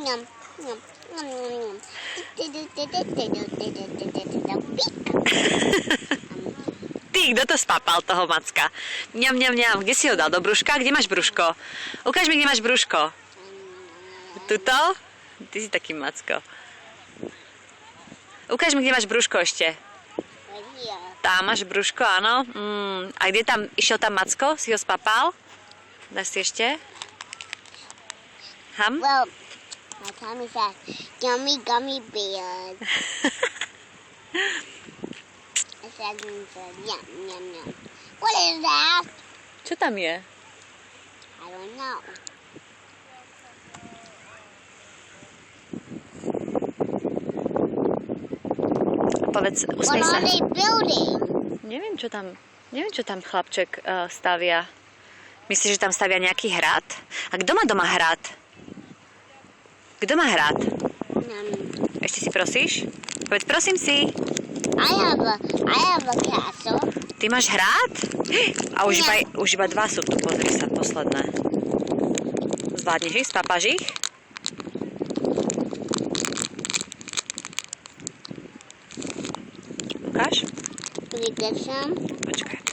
Yum, yum, yum, yum, yum. Ty, kto to spapal, toho macka? Mňam, mňam, mňam. Kde si ho dal? Do brúška? Kde máš brúško? Ukáž mi, kde máš brúško. Tuto? Ty si taký macko. Ukáž mi, kde máš brúško ešte. Tam máš brúško, áno. A kde tam, išiel tam macko? Si ho spapal? Dáš si ešte? Ham? Well, my tummy says, yummy gummy bears. I said, yum, yum, yum. What is that? Čo tam je? I don't know. Povedz, What usmej sa. are they building? Neviem, čo tam chlapček stavia. Myslíš, že tam stavia nejaký hrad? A kto má doma hrad? Kto má hrad? Ešte si prosíš? Povedz, prosím si. I have a castle. Ty máš hrad? A už iba dva sú tu, pozri sa, posledné. Zvládneš ich? Spapáš ich? Ukáž? Can we get some? Počkaj.